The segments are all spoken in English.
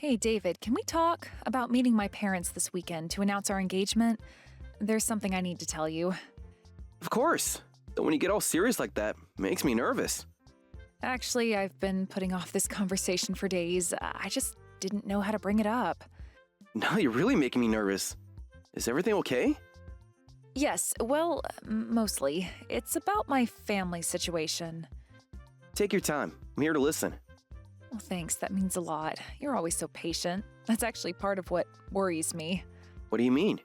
Hey, David, can we talk about meeting my parents this weekend to announce our engagement? There's something I need to tell you. Of course. But when you get all serious like that, it makes me nervous. Actually, I've been putting off this conversation for days. I just didn't know how to bring it up. Now you're really making me nervous. Is everything okay? Yes, well, mostly. It's about my family situation. Take your time. I'm here to listen. Well, thanks. That means a lot. You're always so patient. That's actually part of what worries me. What do you mean?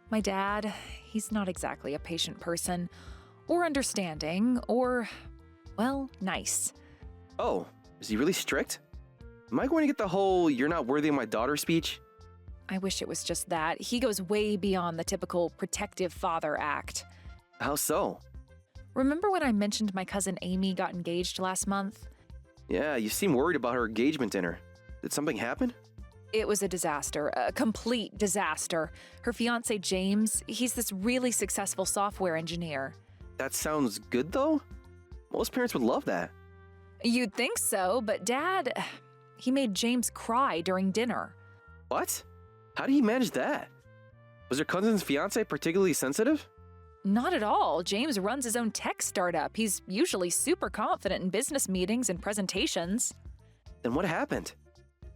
My dad, he's not exactly a patient person, or understanding, or, well, nice. Oh, is he really strict? Am I going to get the whole "you're not worthy of my daughter" speech? I wish it was just that. He goes way beyond the typical protective father act. How so? Remember when I mentioned my cousin Amy got engaged last month? Yeah, you seem worried about her engagement dinner. Did something happen? It was a disaster, a complete disaster. Her fiancé James, he's this really successful software engineer. That sounds good though? Most parents would love that. You'd think so, but Dad, he made James cry during dinner. What? How did he manage that? Was your cousin's fiancé particularly sensitive? Not at all. James runs his own tech startup. He's usually super confident in business meetings and presentations. Then what happened?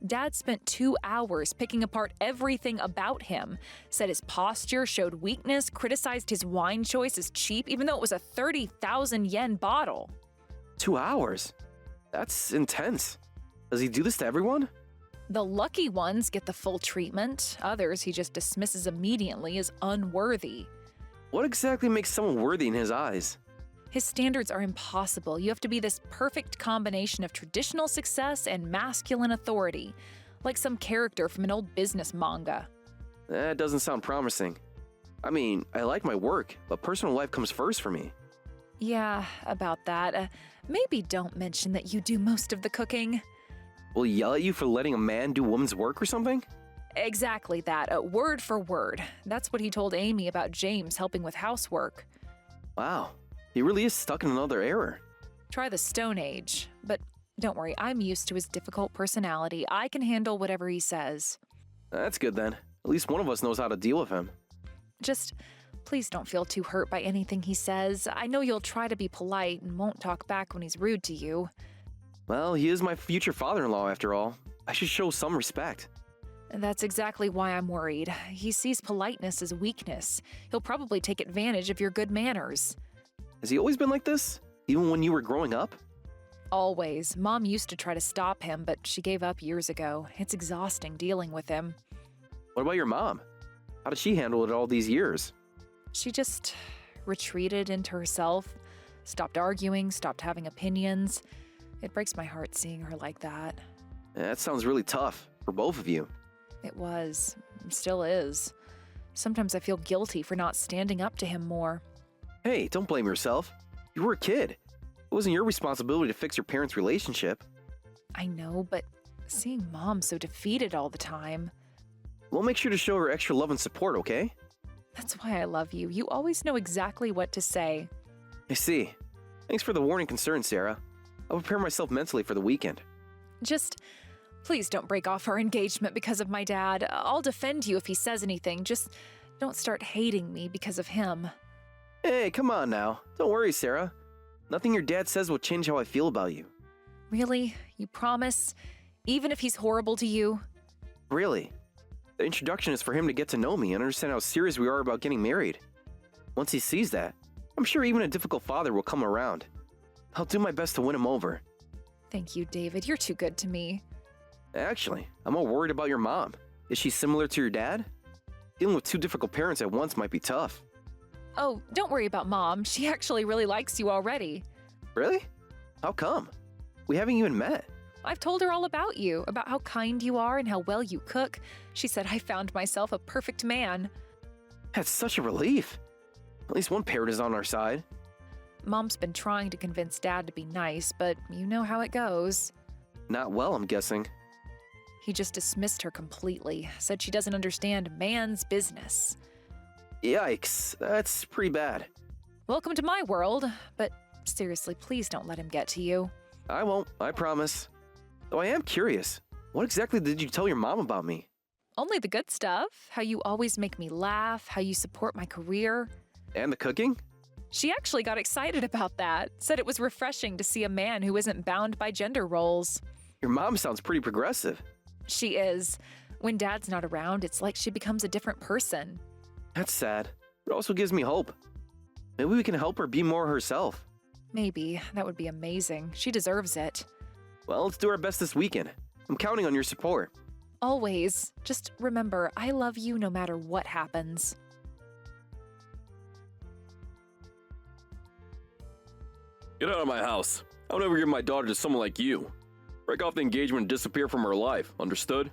Dad spent 2 hours picking apart everything about him. Said his posture showed weakness, criticized his wine choice as cheap, even though it was a 30,000 yen bottle. 2 hours? That's intense. Does he do this to everyone? The lucky ones get the full treatment. Others he just dismisses immediately as unworthy. What exactly makes someone worthy in his eyes? His standards are impossible. You have to be this perfect combination of traditional success and masculine authority, like some character from an old business manga. That doesn't sound promising. I mean, I like my work, but personal life comes first for me. Yeah, about that. Maybe don't mention that you do most of the cooking. Will he yell at you for letting a man do woman's work or something? Exactly that, word for word. That's what he told Amy about James helping with housework. Wow, he really is stuck in another era. Try the Stone Age. But don't worry, I'm used to his difficult personality. I can handle whatever he says. That's good then. At least one of us knows how to deal with him. Just please don't feel too hurt by anything he says. I know you'll try to be polite and won't talk back when he's rude to you. Well, he is my future father-in-law after all. I should show some respect. That's exactly why I'm worried. He sees politeness as weakness. He'll probably take advantage of your good manners. Has he always been like this? Even when you were growing up? Always. Mom used to try to stop him, but she gave up years ago. It's exhausting dealing with him. What about your mom? How did she handle it all these years? She just retreated into herself, stopped arguing, stopped having opinions. It breaks my heart seeing her like that. That sounds really tough for both of you. It was. Still is. Sometimes I feel guilty for not standing up to him more. Hey, don't blame yourself. You were a kid. It wasn't your responsibility to fix your parents' relationship. I know, but seeing Mom so defeated all the time. We'll make sure to show her extra love and support, okay? That's why I love you. You always know exactly what to say. I see. Thanks for the warning concern, Sarah. I'll prepare myself mentally for the weekend. Just, please don't break off our engagement because of my dad. I'll defend you if he says anything. Just don't start hating me because of him. Hey, come on now. Don't worry, Sarah. Nothing your dad says will change how I feel about you. Really? You promise? Even if he's horrible to you? Really. The introduction is for him to get to know me and understand how serious we are about getting married. Once he sees that, I'm sure even a difficult father will come around. I'll do my best to win him over. Thank you, David. You're too good to me. Actually, I'm more worried about your mom. Is she similar to your dad? Dealing with two difficult parents at once might be tough. Oh, don't worry about Mom. She actually really likes you already. Really? How come? We haven't even met. I've told her all about you, about how kind you are and how well you cook. She said I found myself a perfect man. That's such a relief. At least one parent is on our side. Mom's been trying to convince Dad to be nice, but you know how it goes. Not well, I'm guessing. He just dismissed her completely, said she doesn't understand man's business. Yikes, that's pretty bad. Welcome to my world, but seriously, please don't let him get to you. I won't, I promise. Though I am curious, What exactly did you tell your mom about me? Only the good stuff. How you always make me laugh, how you support my career. And the cooking? She actually got excited about that, said it was refreshing to see a man who isn't bound by gender roles. Your mom sounds pretty progressive. She is. When Dad's not around, it's like she becomes a different person. That's sad. It also gives me hope. Maybe we can help her be more herself. Maybe. That would be amazing. She deserves it. Well, let's do our best this weekend. I'm counting on your support. Always. Just remember, I love you no matter what happens. Get out of my house. I'll never give my daughter to someone like you. Break off the engagement and disappear from her life, understood?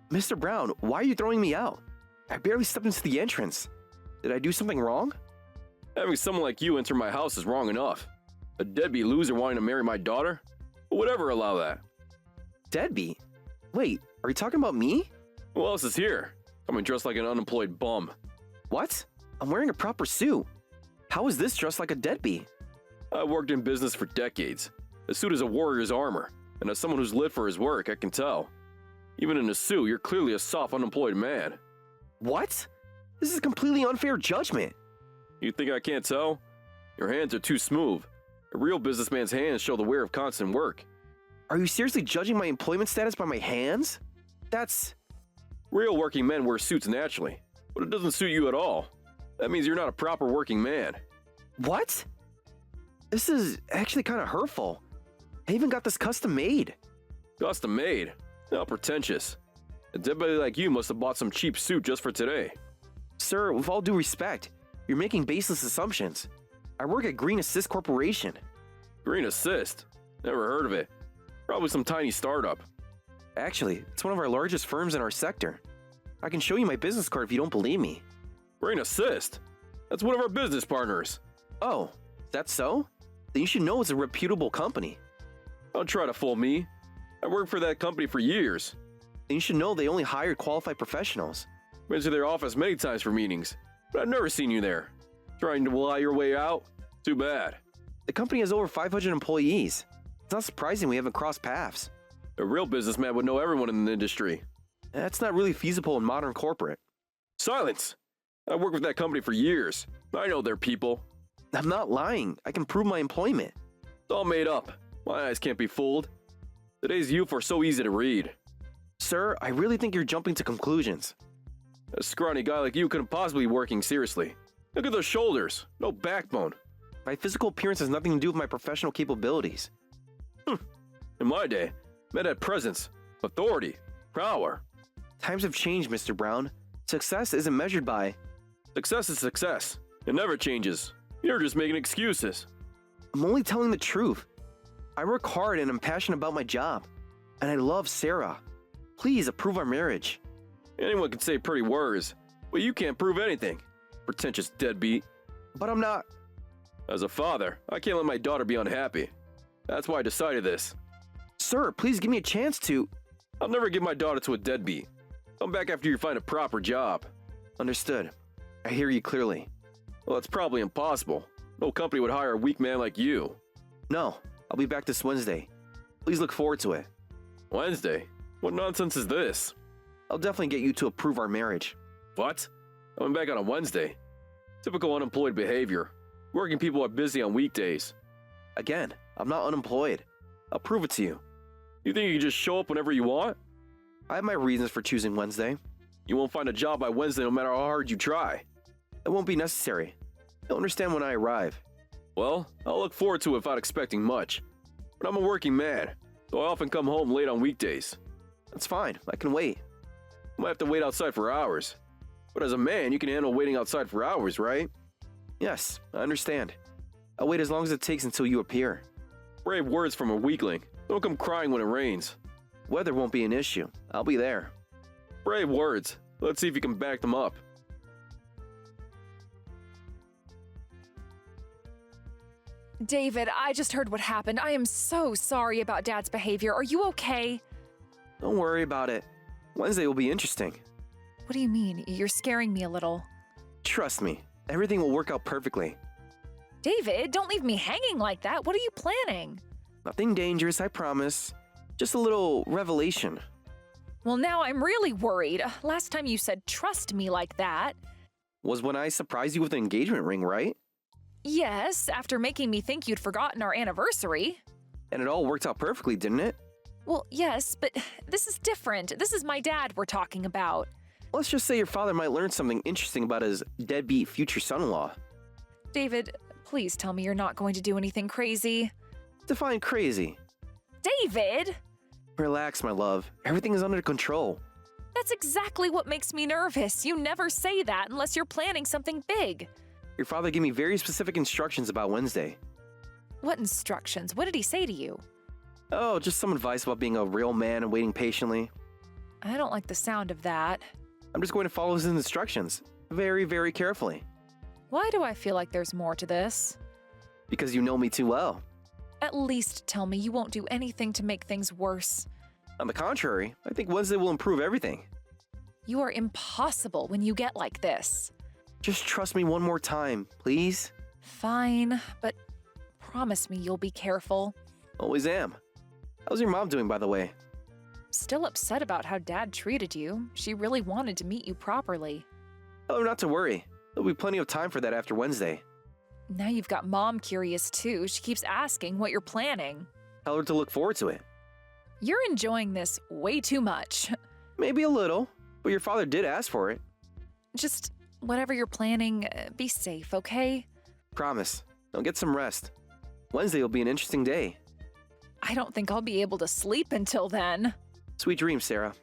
Mr. Brown, why are you throwing me out? I barely stepped into the entrance. Did I do something wrong? Having someone like you enter my house is wrong enough. A deadbeat loser wanting to marry my daughter? Who would ever allow that? Deadbeat? Wait, are you talking about me? Who else is here? Coming dressed like an unemployed bum. What? I'm wearing a proper suit. How is this dressed like a deadbeat? I've worked in business for decades. A suit is a warrior's armor, and as someone who's lived for his work, I can tell. Even in a suit, you're clearly a soft, unemployed man. What? This is a completely unfair judgment. You think I can't tell? Your hands are too smooth. A real businessman's hands show the wear of constant work. Are you seriously judging my employment status by my hands? That's... Real working men wear suits naturally, but it doesn't suit you at all. That means you're not a proper working man. What? This is actually kind of hurtful. I even got this custom made. Custom made? How pretentious. A deadbeat like you must have bought some cheap suit just for today. Sir, with all due respect, you're making baseless assumptions. I work at Green Assist Corporation. Green Assist? Never heard of it. Probably some tiny startup. Actually, it's one of our largest firms in our sector. I can show you my business card if you don't believe me. Green Assist? That's one of our business partners. Oh, is that so? Then you should know it's a reputable company. Don't try to fool me. I worked for that company for years. Then you should know they only hire qualified professionals. Been to their office many times for meetings, but I've never seen you there. Trying to lie your way out? Too bad. The company has over 500 employees. It's not surprising we haven't crossed paths. A real businessman would know everyone in the industry. That's not really feasible in modern corporate. Silence! I worked with that company for years. I know their people. I'm not lying. I can prove my employment. It's all made up. My eyes can't be fooled. Today's youth are so easy to read. Sir, I really think you're jumping to conclusions. A scrawny guy like you couldn't possibly be working seriously. Look at those shoulders. No backbone. My physical appearance has nothing to do with my professional capabilities. In my day, men had presence, authority, power. Times have changed, Mr. Brown. Success isn't measured by... Success is success. It never changes. You're just making excuses. I'm only telling the truth. I work hard and I'm passionate about my job. And I love Sarah. Please approve our marriage. Anyone can say pretty words, but you can't prove anything. Pretentious deadbeat. But I'm not... As a father, I can't let my daughter be unhappy. That's why I decided this. Sir, please give me a chance to... I'll never give my daughter to a deadbeat. Come back after you find a proper job. Understood. I hear you clearly. Well, that's probably impossible. No company would hire a weak man like you. No, I'll be back this Wednesday. Please look forward to it. Wednesday? What nonsense is this? I'll definitely get you to approve our marriage. What? Coming back on a Wednesday? Typical unemployed behavior. Working people are busy on weekdays. Again, I'm not unemployed. I'll prove it to you. You think you can just show up whenever you want? I have my reasons for choosing Wednesday. You won't find a job by Wednesday no matter how hard you try. It won't be necessary. You'll understand when I arrive. Well, I'll look forward to it without expecting much. But I'm a working man, so I often come home late on weekdays. That's fine. I can wait. I might have to wait outside for hours. But as a man, you can handle waiting outside for hours, right? Yes, I understand. I'll wait as long as it takes until you appear. Brave words from a weakling. Don't come crying when it rains. Weather won't be an issue. I'll be there. Brave words. Let's see if you can back them up. David, I just heard what happened. I am so sorry about Dad's behavior. Are you okay? Don't worry about it. Wednesday will be interesting. What do you mean? You're scaring me a little. Trust me, everything will work out perfectly. David, don't leave me hanging like that. What are you planning? Nothing dangerous, I promise. Just a little revelation. Well, now I'm really worried. Last time you said trust me like that. Was when I surprised you with an engagement ring, right? Yes, after making me think you'd forgotten our anniversary. And it all worked out perfectly, didn't it? Well, yes, but this is different. This is my dad we're talking about. Let's just say your father might learn something interesting about his deadbeat future son-in-law. David, please tell me you're not going to do anything crazy. Define crazy. David! Relax, my love. Everything is under control. That's exactly what makes me nervous. You never say that unless you're planning something big. Your father gave me very specific instructions about Wednesday. What instructions? What did he say to you? Oh, just some advice about being a real man and waiting patiently. I don't like the sound of that. I'm just going to follow his instructions very, very carefully. Why do I feel like there's more to this? Because you know me too well. At least tell me you won't do anything to make things worse. On the contrary, I think Wednesday will improve everything. You are impossible when you get like this. Just trust me one more time, please. Fine, but promise me you'll be careful. Always am. How's your mom doing, by the way? Still upset about how Dad treated you. She really wanted to meet you properly. Tell her not to worry. There'll be plenty of time for that after Wednesday. Now you've got Mom curious too. She keeps asking what you're planning. Tell her to look forward to it. You're enjoying this way too much. Maybe a little, but your father did ask for it. Just whatever you're planning, be safe, okay? Promise. Now get some rest. Wednesday will be an interesting day. I don't think I'll be able to sleep until then. Sweet dreams, Sarah.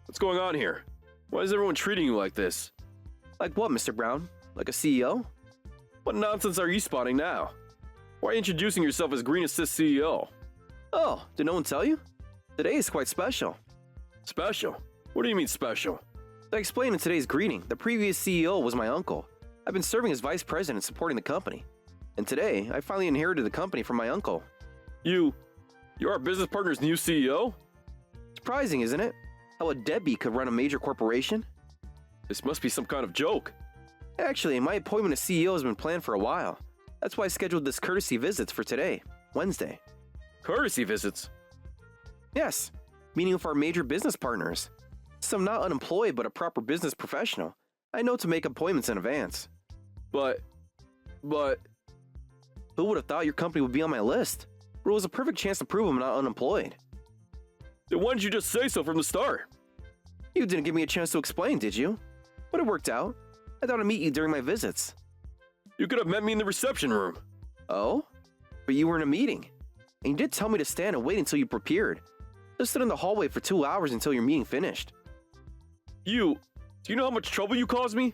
What's going on here? Why is everyone treating you like this? Like what, Mr. Brown? Like a CEO? What nonsense are you spotting now? Why are you introducing yourself as Green Assist CEO? Oh, did no one tell you? Today is quite special. Special? What do you mean special? As I explained in today's greeting, the previous CEO was my uncle. I've been serving as vice president supporting the company. And today, I finally inherited the company from my uncle. You're our business partner's new CEO? Surprising, isn't it? How a deadbeat could run a major corporation? This must be some kind of joke. Actually, my appointment as CEO has been planned for a while. That's why I scheduled this courtesy visits for today, Wednesday. Courtesy visits? Yes, meeting with our major business partners. Since I'm not unemployed but a proper business professional, I know to make appointments in advance. But... Who would have thought your company would be on my list? But it was a perfect chance to prove I'm not unemployed. Then why didn't you just say so from the start? You didn't give me a chance to explain, did you? But it worked out. I thought I'd meet you during my visits. You could have met me in the reception room. Oh? But you were in a meeting. And you did tell me to stand and wait until you prepared. Just stood in the hallway for 2 hours until your meeting finished. Do you know how much trouble you caused me?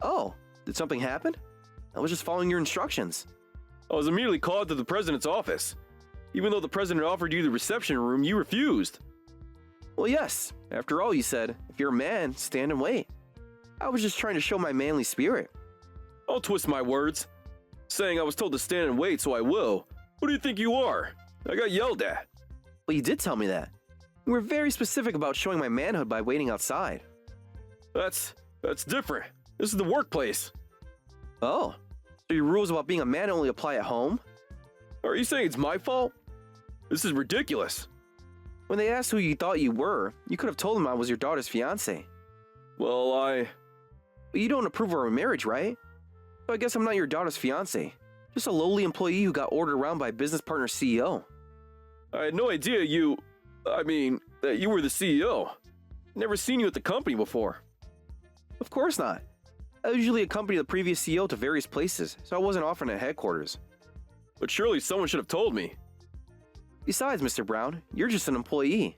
Oh, did something happen? I was just following your instructions. I was immediately called to the president's office. Even though the president offered you the reception room, you refused. Well, yes. After all, you said, if you're a man, stand and wait. I was just trying to show my manly spirit. Don't twist my words. Saying I was told to stand and wait, so I will. Who do you think you are? I got yelled at. Well, you did tell me that. You were very specific about showing my manhood by waiting outside. That's different. This is the workplace. Oh, so your rules about being a man only apply at home? Are you saying it's my fault? This is ridiculous. When they asked who you thought you were, you could have told them I was your daughter's fiancé. Well, But you don't approve of our marriage, right? So I guess I'm not your daughter's fiancé. Just a lowly employee who got ordered around by a business partner CEO. I had no idea that you were the CEO. Never seen you at the company before. Of course not. I usually accompany the previous CEO to various places, so I wasn't often at headquarters. But surely someone should have told me. Besides, Mr. Brown, you're just an employee.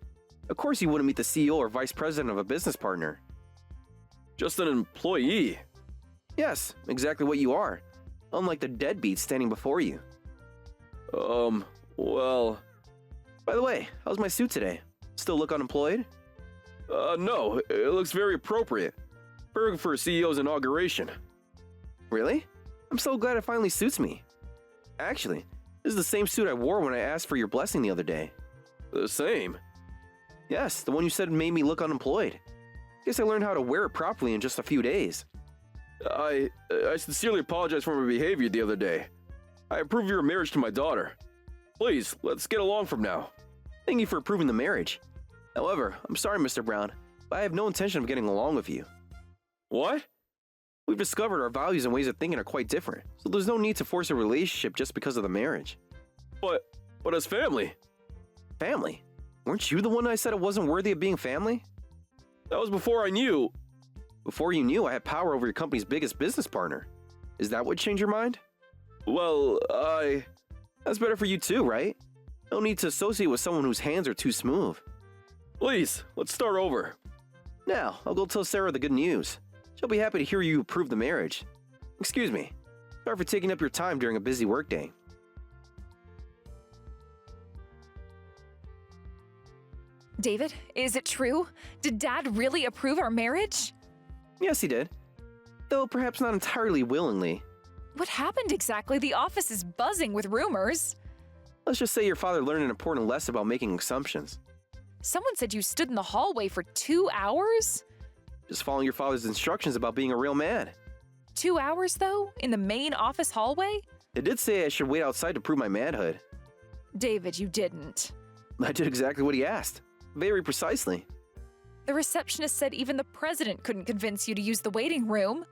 Of course you wouldn't meet the CEO or vice president of a business partner. Just an employee? Yes, exactly what you are. Unlike the deadbeat standing before you. Well... By the way, how's my suit today? Still look unemployed? No, it looks very appropriate. Perfect for a CEO's inauguration. Really? I'm so glad it finally suits me. Actually, this is the same suit I wore when I asked for your blessing the other day. The same? Yes, the one you said made me look unemployed. Guess I learned how to wear it properly in just a few days. I sincerely apologize for my behavior the other day. I approve of your marriage to my daughter. Please, let's get along from now. Thank you for approving the marriage. However, I'm sorry, Mr. Brown, but I have no intention of getting along with you. What? We've discovered our values and ways of thinking are quite different, so there's no need to force a relationship just because of the marriage. But as family? Family? Weren't you the one I said it wasn't worthy of being family? That was before I knew. Before you knew, I had power over your company's biggest business partner. Is that what changed your mind? Well, That's better for you too, right? No need to associate with someone whose hands are too smooth. Please, let's start over. Now, I'll go tell Sarah the good news. She'll be happy to hear you approve the marriage. Excuse me. Sorry for taking up your time during a busy workday. David, is it true? Did Dad really approve our marriage? Yes, he did. Though perhaps not entirely willingly. What happened exactly? The office is buzzing with rumors. Let's just say your father learned an important lesson about making assumptions. Someone said you stood in the hallway for 2 hours? Just following your father's instructions about being a real man. 2 hours, though? In the main office hallway? It did say I should wait outside to prove my manhood. David, you didn't. I did exactly what he asked. Very precisely. The receptionist said even the president couldn't convince you to use the waiting room.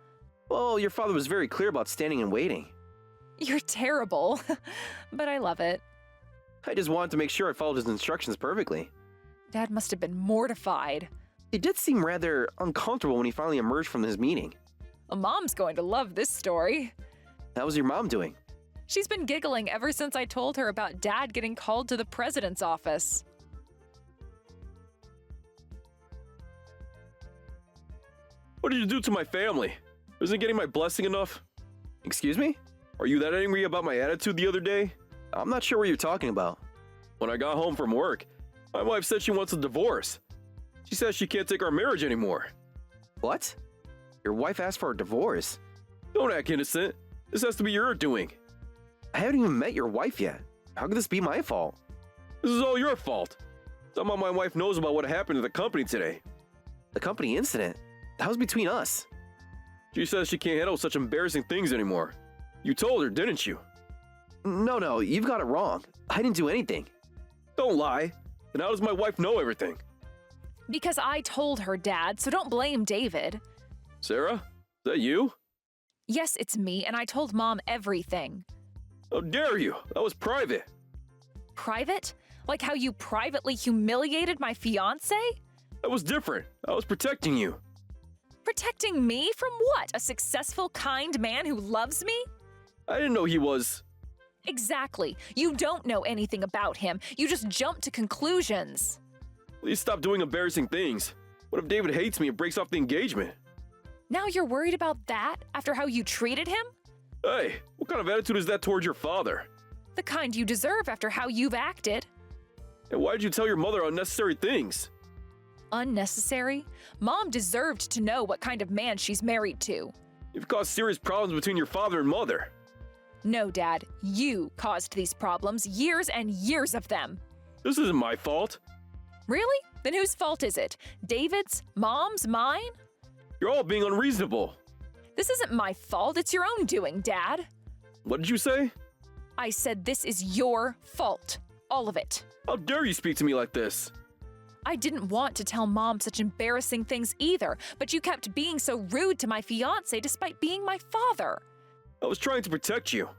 Well, your father was very clear about standing and waiting. You're terrible, but I love it. I just wanted to make sure I followed his instructions perfectly. Dad must have been mortified. He did seem rather uncomfortable when he finally emerged from his meeting. Mom's going to love this story. How was your mom doing? She's been giggling ever since I told her about Dad getting called to the president's office. What did you do to my family? Isn't getting my blessing enough? Excuse me? Are you that angry about my attitude the other day? I'm not sure what you're talking about. When I got home from work, my wife said she wants a divorce. She says she can't take our marriage anymore. What? Your wife asked for a divorce? Don't act innocent. This has to be your doing. I haven't even met your wife yet. How could this be my fault? This is all your fault. Somehow my wife knows about what happened to the company today. The company incident? That was between us. She says she can't handle such embarrassing things anymore. You told her, didn't you? No, you've got it wrong. I didn't do anything. Don't lie. Then how does my wife know everything? Because I told her, Dad, so don't blame David. Sarah? Is that you? Yes, it's me, and I told Mom everything. How dare you? That was private. Private? Like how you privately humiliated my fiancé? That was different. I was protecting you. Protecting me from what? A successful, kind man who loves me? I didn't know he was... Exactly. You don't know anything about him. You just jump to conclusions. Please stop doing embarrassing things. What if David hates me and breaks off the engagement? Now you're worried about that after how you treated him? Hey, what kind of attitude is that towards your father? The kind you deserve after how you've acted. And why did you tell your mother unnecessary things? Unnecessary? Mom deserved to know what kind of man she's married to. You've caused serious problems between your father and mother. No, Dad. You caused these problems, years and years of them. This isn't my fault. Really? Then whose fault is it? David's? Mom's? Mine? You're all being unreasonable. This isn't my fault. It's your own doing, Dad. What did you say? I said this is your fault. All of it. How dare you speak to me like this? I didn't want to tell Mom such embarrassing things either, but you kept being so rude to my fiancé despite being my father. I was trying to protect you.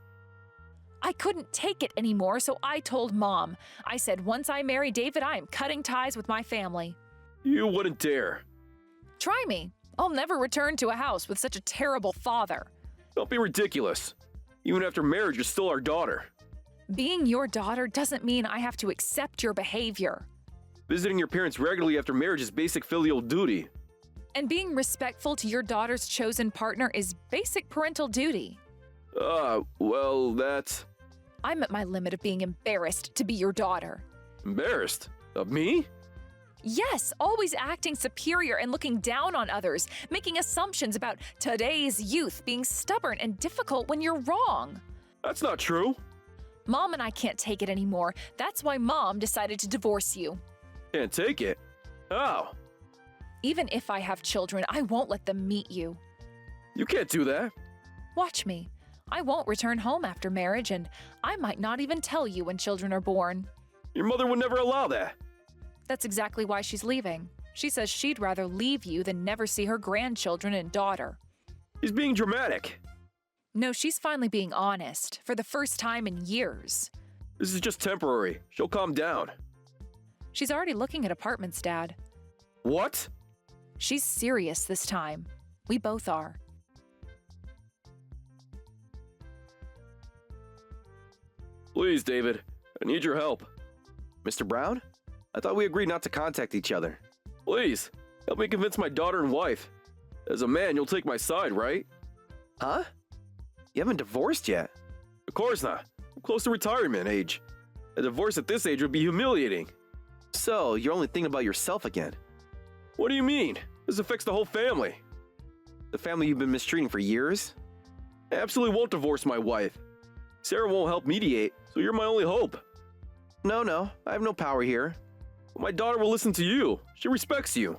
I couldn't take it anymore, so I told Mom. I said once I marry David, I am cutting ties with my family. You wouldn't dare. Try me. I'll never return to a house with such a terrible father. Don't be ridiculous. Even after marriage, you're still our daughter. Being your daughter doesn't mean I have to accept your behavior. Visiting your parents regularly after marriage is basic filial duty. And being respectful to your daughter's chosen partner is basic parental duty. Well, that's... I'm at my limit of being embarrassed to be your daughter. Embarrassed? Of me? Yes, always acting superior and looking down on others, making assumptions about today's youth being stubborn and difficult when you're wrong. That's not true. Mom and I can't take it anymore. That's why Mom decided to divorce you. Can't take it. How? Even if I have children, I won't let them meet you. You can't do that. Watch me. I won't return home after marriage, and I might not even tell you when children are born. Your mother would never allow that. That's exactly why she's leaving. She says she'd rather leave you than never see her grandchildren and daughter. He's being dramatic. No, she's finally being honest, for the first time in years. This is just temporary. She'll calm down. She's already looking at apartments, Dad. What? She's serious this time. We both are. Please, David. I need your help. Mr. Brown? I thought we agreed not to contact each other. Please, help me convince my daughter and wife. As a man, you'll take my side, right? Huh? You haven't divorced yet. Of course not. I'm close to retirement age. A divorce at this age would be humiliating. So, you're only thinking about yourself again. What do you mean? This affects the whole family. The family you've been mistreating for years? I absolutely won't divorce my wife. Sarah won't help mediate, so you're my only hope. No, I have no power here. But my daughter will listen to you. She respects you.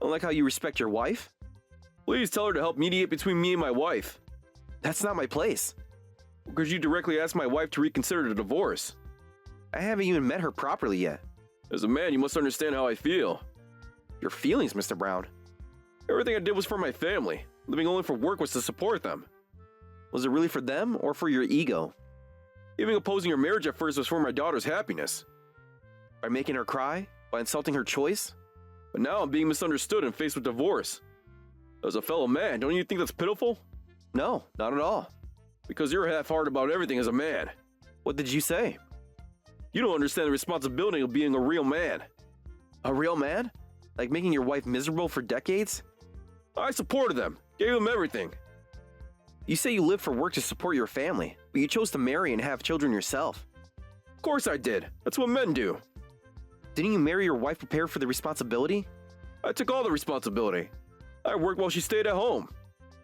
Unlike how you respect your wife? Please tell her to help mediate between me and my wife. That's not my place. Because you directly asked my wife to reconsider the divorce. I haven't even met her properly yet. As a man, you must understand how I feel. Your feelings, Mr. Brown. Everything I did was for my family. Living only for work was to support them. Was it really for them or for your ego? Even opposing your marriage at first was for my daughter's happiness. By making her cry? By insulting her choice? But now I'm being misunderstood and faced with divorce. As a fellow man, don't you think that's pitiful? No, not at all. Because you're half-hearted about everything as a man. What did you say? You don't understand the responsibility of being a real man. A real man? Like making your wife miserable for decades? I supported them, gave them everything. You say you live for work to support your family, but you chose to marry and have children yourself. Of course I did. That's what men do. Didn't you marry your wife prepared for the responsibility? I took all the responsibility. I worked while she stayed at home.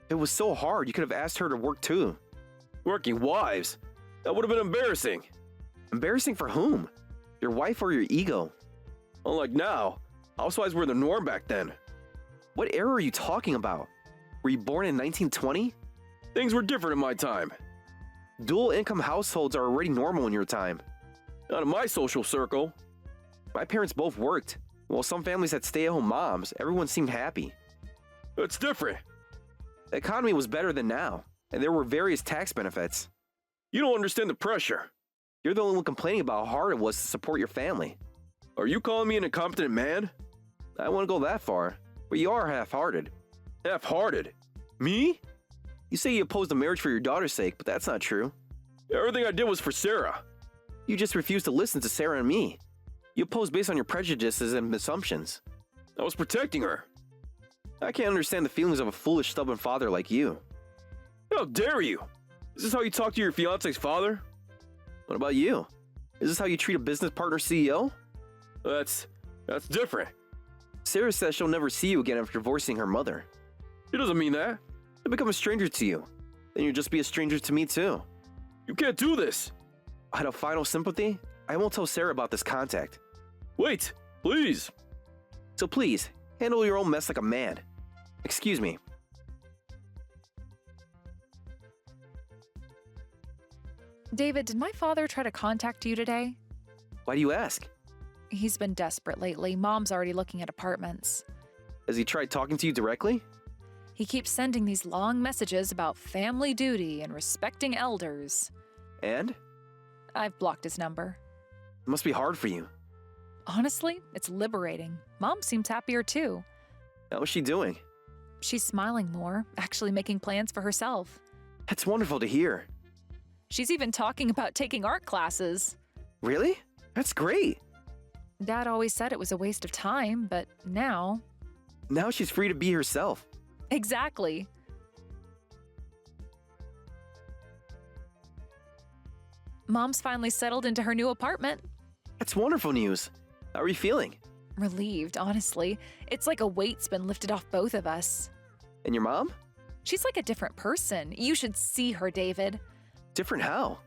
It was so hard, you could have asked her to work too. Working wives? That would have been embarrassing. Embarrassing for whom? Your wife or your ego? Unlike now, housewives were the norm back then. What era are you talking about? Were you born in 1920? Things were different in my time. Dual income households are already normal in your time. Not in my social circle. My parents both worked. While some families had stay-at-home moms, everyone seemed happy. It's different. The economy was better than now, and there were various tax benefits. You don't understand the pressure. You're the only one complaining about how hard it was to support your family. Are you calling me an incompetent man? I wouldn't go that far, but you are half-hearted. Half-hearted? Me? You say you opposed the marriage for your daughter's sake, but that's not true. Everything I did was for Sarah. You just refused to listen to Sarah and me. You opposed based on your prejudices and assumptions. I was protecting her. I can't understand the feelings of a foolish, stubborn father like you. How dare you? Is this how you talk to your fiancé's father? What about you? Is this how you treat a business partner CEO? That's different. Sarah says she'll never see you again after divorcing her mother. She doesn't mean that. She'll become a stranger to you. Then you'll just be a stranger to me too. You can't do this. Out of final sympathy, I won't tell Sarah about this contact. Wait, please. So please, handle your own mess like a man. Excuse me. David, did my father try to contact you today? Why do you ask? He's been desperate lately. Mom's already looking at apartments. Has he tried talking to you directly? He keeps sending these long messages about family duty and respecting elders. And? I've blocked his number. It must be hard for you. Honestly, it's liberating. Mom seems happier too. How is she doing? She's smiling more, actually making plans for herself. That's wonderful to hear. She's even talking about taking art classes. Really? That's great. Dad always said it was a waste of time, but now... Now she's free to be herself. Exactly. Mom's finally settled into her new apartment. That's wonderful news. How are you feeling? Relieved, honestly. It's like a weight's been lifted off both of us. And your mom? She's like a different person. You should see her, David. Different how?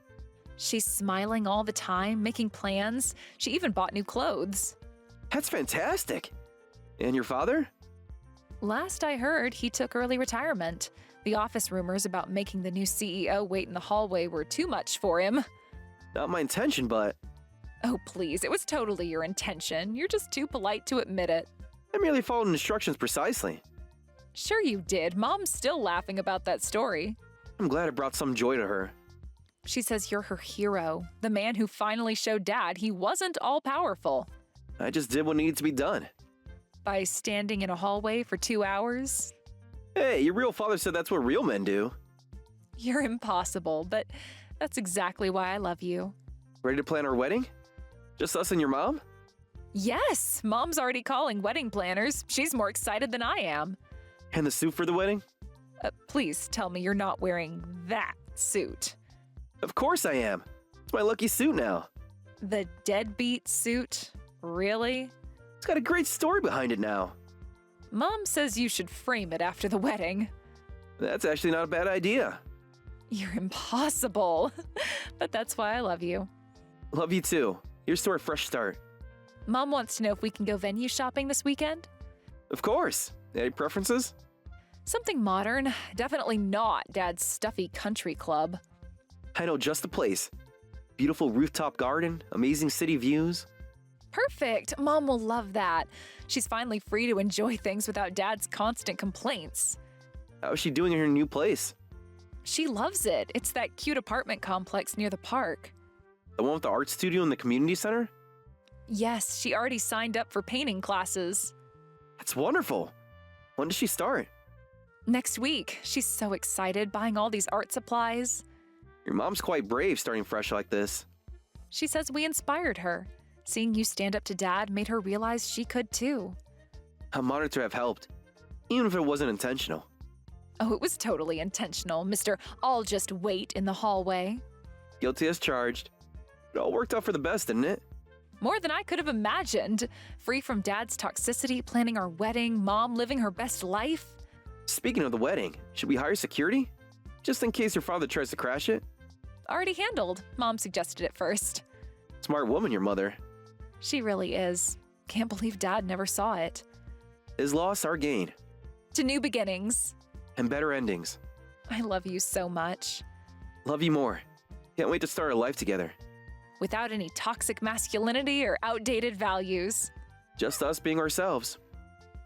She's smiling all the time, making plans. She even bought new clothes. That's fantastic. And your father? Last I heard, he took early retirement. The office rumors about making the new CEO wait in the hallway were too much for him. Not my intention, but Oh, please, it was totally your intention. You're just too polite to admit it. I merely followed instructions precisely. Sure you did. Mom's still laughing about that story. I'm glad it brought some joy to her. She says you're her hero, the man who finally showed Dad he wasn't all-powerful. I just did what needed to be done. By standing in a hallway for 2 hours? Hey, your real father said that's what real men do. You're impossible, but that's exactly why I love you. Ready to plan our wedding? Just us and your mom? Yes, Mom's already calling wedding planners. She's more excited than I am. And the suit for the wedding? Please tell me you're not wearing that suit. Of course I am. It's my lucky suit now. The deadbeat suit? Really? It's got a great story behind it now. Mom says you should frame it after the wedding. That's actually not a bad idea. You're impossible. But that's why I love you. Love you too. Here's to our fresh start. Mom wants to know if we can go venue shopping this weekend. Of course. Any preferences? Something modern. Definitely not Dad's stuffy country club. I know just the place. Beautiful rooftop garden, amazing city views. Perfect. Mom will love that. She's finally free to enjoy things without Dad's constant complaints. How is she doing in her new place? She loves it. It's that cute apartment complex near the park. The one with the art studio in the community center? Yes, she already signed up for painting classes. That's wonderful. When does she start? Next week. She's so excited buying all these art supplies. Your mom's quite brave starting fresh like this. She says we inspired her. Seeing you stand up to Dad made her realize she could too. I'm honored to have helped, even if it wasn't intentional. Oh, it was totally intentional, Mr. I'll just wait in the hallway. Guilty as charged. It all worked out for the best, didn't it? More than I could have imagined. Free from Dad's toxicity, planning our wedding, Mom living her best life. Speaking of the wedding, should we hire security? Just in case your father tries to crash it? Already handled. Mom suggested it first. Smart woman, your mother. She really is. Can't believe Dad never saw it. His loss, our gain. To new beginnings. And better endings. I love you so much. Love you more. Can't wait to start our life together. Without any toxic masculinity or outdated values. Just us being ourselves.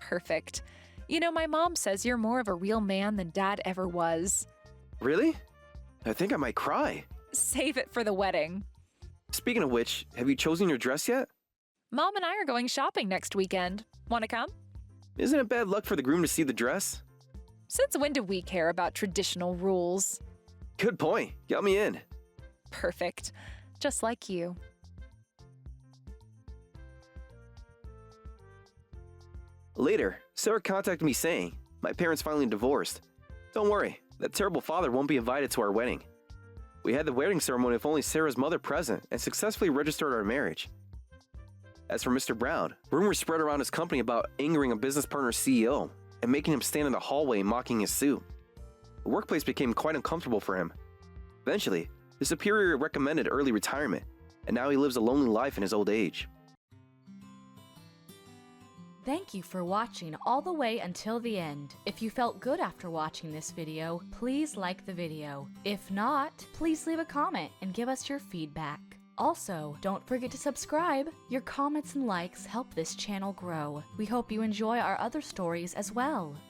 Perfect. You know, my mom says you're more of a real man than Dad ever was. Really? I think I might cry. Save it for the wedding. Speaking of which, have you chosen your dress yet? Mom and I are going shopping next weekend. Want to come? Isn't it bad luck for the groom to see the dress? Since when do we care about traditional rules? Good point. Got me in. Perfect. Just like you. Later, Sarah contacted me saying, my parents finally divorced. Don't worry, that terrible father won't be invited to our wedding. We had the wedding ceremony with only Sarah's mother present and successfully registered our marriage. As for Mr. Brown, rumors spread around his company about angering a business partner's CEO and making him stand in the hallway mocking his suit. The workplace became quite uncomfortable for him. Eventually, his superior recommended early retirement, and now he lives a lonely life in his old age. Thank you for watching all the way until the end. If you felt good after watching this video, please like the video. If not, please leave a comment and give us your feedback. Also, don't forget to subscribe. Your comments and likes help this channel grow. We hope you enjoy our other stories as well.